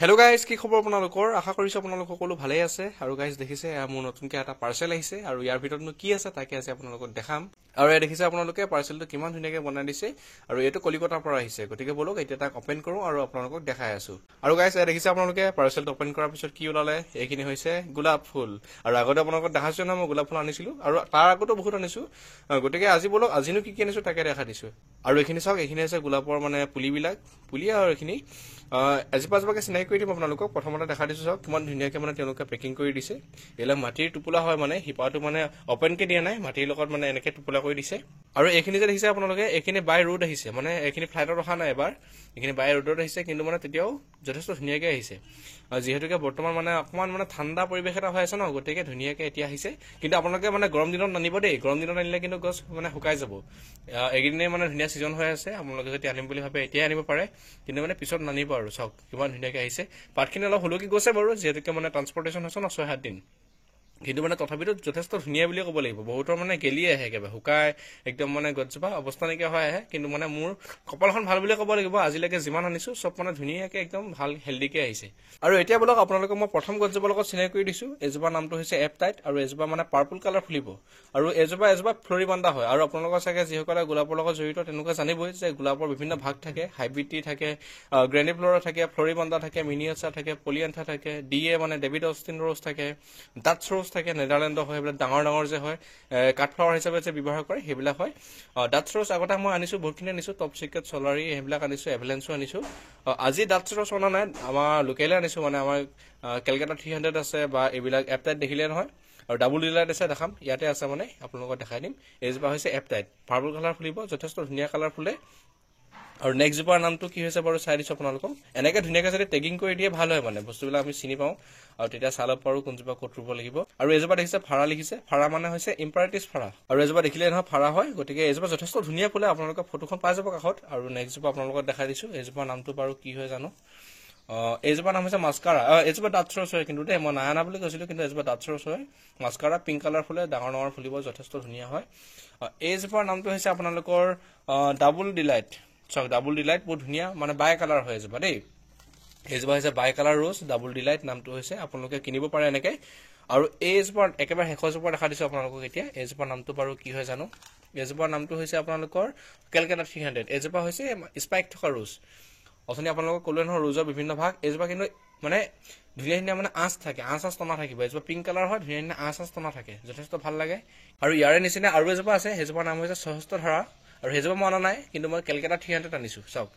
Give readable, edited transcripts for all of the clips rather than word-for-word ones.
Hello guys, কি খবৰ আপোনালোকৰ? আশা কৰিছো আপোনালোক সকলো ভালে আছে আৰু গাইজ দেখিছে মোৰ নতুনকৈ এটা পাৰ্সেল আহিছে আৰু ইয়াৰ ভিতৰতনো কি আছে তাকে আজি আপোনালোকক দেখাম আৰু এই দেখিছে আপোনালোকে পাৰ্সেলটো কিমান ধুনীয়াকৈ বনাই দিছে আৰু এইটো কলিকতাৰ পৰা আহিছে গতিকে বলক এতিয়া তাক ওপেন কৰো আৰু আপোনালোকক দেখাই আছো আৰু গাইজ এই দেখিছে আপোনালোকে পাৰ্সেলটো ওপেন কৰাৰ পিছত কি ওলালে এইখিনি হৈছে গোলাপ ফুল আৰু আগতে আপোনালোকক দেখাইছো না মই গোলাপ ফুল আনিছিলো আৰু তাৰ আগতো বহুত আনিছো গতিকে আজি বলক আজিনো কি আনিছো তাকে দেখা দিছো আৰু এইখিনি চাওক এইখিনি আছে গোলাপৰ মানে পুলি আৰু এইখিনি এজোপাকে চিনাকি কৰি দিম আপোনালোকক প্ৰথমতে দেখা দিছো চাওক কিমান ধুনীয়াকৈ মানে তেওঁলোকে পেকিং কৰি দিছে এলা মাটিৰ টোপোলা হয় মানে হিপাটো মানে ওপেনকে দিয়া নাই মাটিৰ লগত মানে এনেকে টোপোলা কৰি দিছে আৰু এইখিনি যে দেখিছে আপোনালোকে এইখিনি বাই ৰোড আহিছে মানে এইখিনি ফ্লাইটত ৰখা নাই এবাৰ এইখিনি বাই ৰোডত আহিছে কিন্তু মানে তেতিয়াও যথেষ্ট ধুনীয়াকৈ আহিছে যিহেতুকে বৰ্তমান মানে অকমান মানে ঠাণ্ডা পৰিৱেশ এটা হৈ আছে ন গতিকে ধুনীয়াকৈ এতিয়া আহিছে কিন্তু আপোনালোকে মানে গৰম দিনত নানিব দেই গৰম দিনত আনিলে কিন্তু গছ মানে শুকাই যাব এইকেইদিনে মানে ধুনীয়া ছিজন হৈ আছে আপোনালোকে যদি আনিম বুলি ভাবে এতিয়াই আনিব পাৰে কিন্তু মানে পিছত নানিব আৰু চাওক কিমান ধুনীয়াকৈ আহিছে পাতখিনি অলপ হলকি গৈছে বাৰু যিহেতুকে মানে ট্ৰান্সপৰ্টেশ্যন হৈছে ন 6-7 দিন কিন্তু মানে তথাপিতো যথেষ্ট ধুনীয়া বুলি ক'ব লাগিব বহুতৰ মানে গেলি আহে একেবাৰে শুকাই একদম মানে গছজোপা অৱস্থা নাইকিয়া হৈ আহে কিন্তু মানে মোৰ কপালখন ভাল বুলি ক'ব লাগিব আজিলৈকে যিমান আনিছো চব মানে ধুনীয়াকৈ একদম ভাল হেল্ডিকৈ আহিছে আৰু এতিয়া বলক আপোনালোকক মই প্ৰথম গছজোপাৰ লগত চিনাকি কৰি দিছো এজোপা নামটো হৈছে এপটাইট আৰু এজোপা মানে পাৰ্পল কালাৰ ফুলিব আৰু এজোপা ফ্লৰিবাণ্ডা হয় আৰু আপোনালোকৰ চাগে যিসকলে গোলাপৰ লগত জড়িত তেনেকুৱা জানিবই যে গোলাপৰ বিভিন্ন ভাগ থাকে হাইব্ৰিড থাকে গ্ৰেনিফ্লৰা থাকে ফ্লৰিবাণ্ডা থাকে মিনিয়েচাৰ থাকে পলিয়ান্থা থাকে ডিএ মানে ডেভিড অষ্টিন ৰ'জ থাকে ডাটছ ৰ'জ থাকে নেদাৰলেণ্ডৰ হয় এইবিলাক ডাঙৰ যে হয় কাঠফ্লাৱাৰ হিচাপে যে ব্যৱহাৰ কৰে সেইবিলাক হয় ডাটছ ৰ'জ আগতে মই আনিছো বহুতখিনি আনিছো টপ চিক্ৰেট চলাৰী সেইবিলাক আনিছো এভেলেঞ্চো আনিছো আজি ডাটছ ৰ'জ অনা নাই আমাৰ লোকেলে আনিছো মানে আমাৰ কেলকাতা 300 আছে বা এইবিলাক এপটাইট দেখিলে নহয় আৰু ডাবল ডিলাইট আছে দেখাম ইয়াতে আছে মানে আপোনালোকক দেখাই দিম এইজোপা হৈছে এপটাইট পাৰ্পল কালাৰ ফুলিব যথেষ্ট ধুনীয়া কালাৰ ফুলে আৰু নেক্সট জোপাৰ নামটো কি হৈছে বাৰু চাই দিছো আপোনালোকক এনেকৈ ধুনীয়াকৈ যদি টেগিং কৰি দিয়ে ভাল হয় মানে বস্তুবিলাক আমি চিনি পাওঁ আৰু তেতিয়া চাই ল'ব পাৰো কোনজোপা ক'ত ৰুব লাগিব আৰু এজোপা দেখিছে ফাৰা লিখিছে ফাৰা মানে হৈছে ইম্পাৰেটিভ ফাৰা আৰু এজোপা দেখিলে নহয় ফাৰা হয় গতিকে এজোপা যথেষ্ট ধুনীয়া ফুলে আপোনালোকে ফটোখন পাই যাব কাষত আৰু নেক্সট জোপা আপোনালোকক দেখাই দিছো এজোপা নামটো বাৰু কি হয় জানো এজোপা নাম হৈছে মাস্কাৰা এজোপা ডাটছ ৰ'জ হয় কিন্তু দেই মই নানা বুলি কৈছিলো কিন্তু এজোপা ডাটছ ৰ'জ হয় মাস্কাৰা পিংক কালাৰ ফুলে ডাঙৰ ফুলিব যথেষ্ট ধুনীয়া হয় এইজোপাৰ নামটো হৈছে আপোনালোকৰ ডাবল ডিলাইট চাওক ডাবল ডিলাইট বহুত ধুনীয়া মানে বাই কালাৰ হয় এজোপা দেই এইজোপা হৈছে বাই কালাৰ ৰ'জ ডাবল ডিলাইট নামটো হৈছে আপোনালোকে কিনিব পাৰে এনেকৈ আৰু এইজোপাৰ একেবাৰে শেষৰজোপা দেখা দিছো আপোনালোকক এতিয়া এইজোপাৰ নামটো বাৰু কি হয় জানো এইজোপাৰ নামটো হৈছে আপোনালোকৰ কেলকাতা 300 এইজোপা হৈছে স্পাইক থকা ৰ'জ অথনি আপোনালোকক ক'লোৱে নহয় ৰ'জৰ বিভিন্ন ভাগ এইজোপা কিন্তু মানে ধুনীয়া মানে আঁচ থাকে আঁচ টনা থাকিব এজোপা পিংক কালাৰ হয় ধুনীয়া আঁচ টনা থাকে যথেষ্ট ভাল লাগে আৰু ইয়াৰে নিচিনা আৰু এজোপা আছে সেইজোপাৰ নাম হৈছে সহস্ৰধাৰা আৰু সেইজোপা মই অনা নাই কিন্তু মই কেলকাতা 300 আনিছো চাওক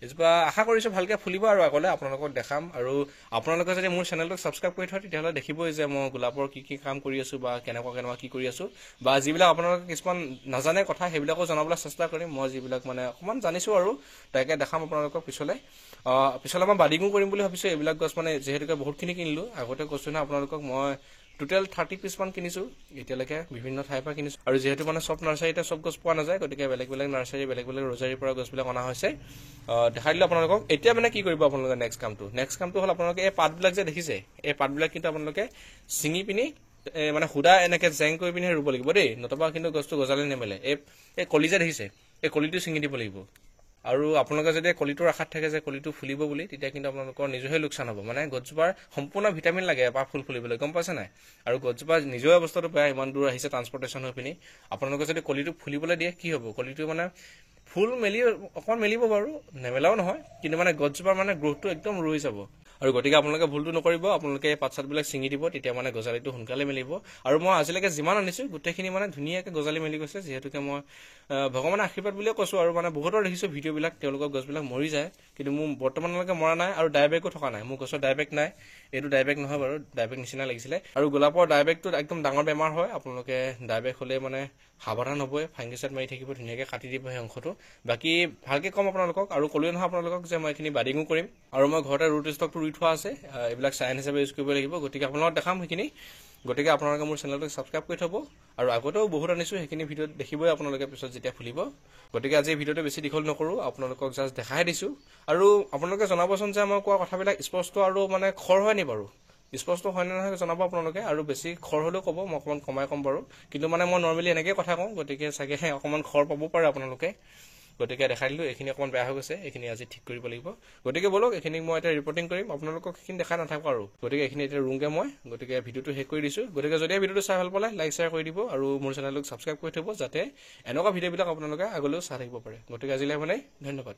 এজোপা আশা কৰিছো ভালকৈ ফুলিব আৰু আগলৈ আপোনালোকক দেখাম আৰু আপোনালোকে যদি মোৰ চেনেলটোক ছাবস্ক্ৰাইব কৰি থয় তেতিয়াহ'লে দেখিবই যে মই গোলাপৰ কি কাম কৰি আছো বা কেনেকুৱা কি কৰি আছো বা যিবিলাক আপোনালোকে কিছুমান নাজানে কথা সেইবিলাকো জনাবলৈ চেষ্টা কৰিম মই যিবিলাক মানে অকণমান জানিছো আৰু তাকে দেখাম আপোনালোকক পিছলৈ মই বাডিঙো কৰিম বুলি ভাবিছো এইবিলাক গছ মানে যিহেতুকে বহুতখিনি কিনিলো আগতে কৈছো না আপোনালোকক মই টোটেল 30 পিছ মান কিনিছো এতিয়ালৈকে বিভিন্ন ঠাইৰ পৰা কিনিছো আৰু যেহেতু মানে সব নাৰ্সাৰীতে সব গছ পোৱা নাযায় গতিকে বেলেগ নাৰ্সাৰী বেলেগ ৰজাৰীৰ পৰা গছবিলাক অনা হৈছে দেখাই দিলো আপোনালোকক এতিয়া মানে কি কৰিব আপোনালোকে নেক্সট কামটো হ'ল আপোনালোকে এই পাতবিলাক যে দেখিছে এই পাতবিলাক কিন্তু আপোনালোকে ছিঙি পিনি মানে হুদা এনেকে জেং কৰি পিনি ৰুব লাগিব দেই নতুবা কিন্তু গছটো গজালি নেমেলে এই কলি যে দেখিছে এই কলিটো ছিঙি দিব লাগিব আৰু আপোনালোকে যদি কলিটোৰ আশাত থাকে যে কলিটো ফুলিব বুলি তেতিয়া কিন্তু আপোনালোকৰ নিজৰে লোকচান হ'ব মানে গছজোপাৰ সম্পূৰ্ণ ভিটামিন লাগে এপাহ ফুল ফুলিবলৈ গম পাইছে নাই আৰু গছজোপা নিজৰ অৱস্থাটো বেয়া ইমান দূৰ আহিছে ট্ৰান্সপৰ্টেশ্যন হৈ পিনি আপোনালোকে যদি কলিটো ফুলিবলৈ দিয়ে কি হ'ব কলিটো মানে ফুল অকণমান মেলিব বাৰু নেমেলাও নহয় কিন্তু মানে গছজোপাৰ মানে গ্ৰোথটো একদম ৰৈ যাব আৰু গতিকে আপোনালোকে ভুলটো নকৰিব আপোনালোকে এই পাতচাতবিলাক ছিঙি দিব তেতিয়া মানে গজালিটো সোনকালে মেলিব আৰু মই আজিলৈকে যিমান আনিছো গোটেইখিনি মানে ধুনীয়াকৈ গজালি মেলি গৈছে যিহেতুকে মই ভগৱানৰ আশীৰ্বাদ বুলিয়ে কৈছো আৰু মানে বহুতৰ দেখিছো ভিডিঅ'বিলাক তেওঁলোকৰ গছবিলাক মৰি যায় কিন্তু মোৰ বৰ্তমানলৈকে মৰা নাই আৰু ডাইবেকো থকা নাই মোৰ গছৰ ডাইবেক নাই এইটো ডাইবেক নহয় বাৰু ডাইবেক নিচিনা লাগিছিলে আৰু গোলাপৰ ডাইবেকটো একদম ডাঙৰ বেমাৰ হয় আপোনালোকে ডাইবেক হ'লে মানে সাৱধান হ'বই ফাংগিচাইড মাৰি থাকিব ধুনীয়াকৈ কাটি দিব সেই অংশটো বাকী ভালকৈ ক'ম আপোনালোকক আৰু ক'লোৱে নহয় আপোনালোকক যে মই এইখিনি বাডিঙো কৰিম আৰু মই ঘৰতে ৰুট ষ্টকটো ৰুই থোৱা আছে এইবিলাক চাইন হিচাপে ইউজ কৰিব লাগিব গতিকে আপোনালোকক দেখাম সেইখিনি গতিকে আপোনালোকে মোৰ চেনেলটোক ছাবস্ক্ৰাইব কৰি থ'ব আৰু আগতেও বহুত আনিছো সেইখিনি ভিডিঅ'ত দেখিবই আপোনালোকে পিছত যেতিয়া খুলিব গতিকে আজি ভিডিঅ'টো বেছি দীঘল নকৰো আপোনালোকক জাষ্ট দেখাই দিছো আৰু আপোনালোকে জনাবচোন যে মই কোৱা কথাবিলাক স্পষ্ট আৰু মানে খৰ হয় নি বাৰু স্পষ্ট হয় নে নহয় জনাব আপোনালোকে আৰু বেছি খৰ হ'লেও ক'ব মই অকণমান কমাই ক'ম বাৰু কিন্তু মানে মই নৰ্মেলি এনেকৈ কথা কওঁ গতিকে চাগে অকণমান খৰ পাব পাৰে আপোনালোকে গতিকে দেখাই দিলোঁ এইখিনি অকণমান বেয়া হৈ গৈছে, এইখিনি আজি ঠিক কৰিব লাগিব। গতিকে বলক এইখিনি মই এতিয়া ৰিপৰ্টিং কৰিম, আপোনালোকক সেইখিনি দেখা নাথাকোঁ আৰু। গতিকে এইখিনি এতিয়া ৰুংগে মই, গতিকে ভিডিঅ'টো শেষ কৰি দিছোঁ। গতিকে যদি ভিডিঅ'টো চাই ভাল পালে লাইক শ্বেয়াৰ কৰি দিব আৰু মোৰ চেনেলটোক ছাবস্ক্ৰাইব কৰি থ'ব, যাতে এনেকুৱা ভিডিঅ'বিলাক আপোনালোকে আগলৈও চাই থাকিব পাৰে। গতিকে আজিলৈ মানে ধন্যবাদ।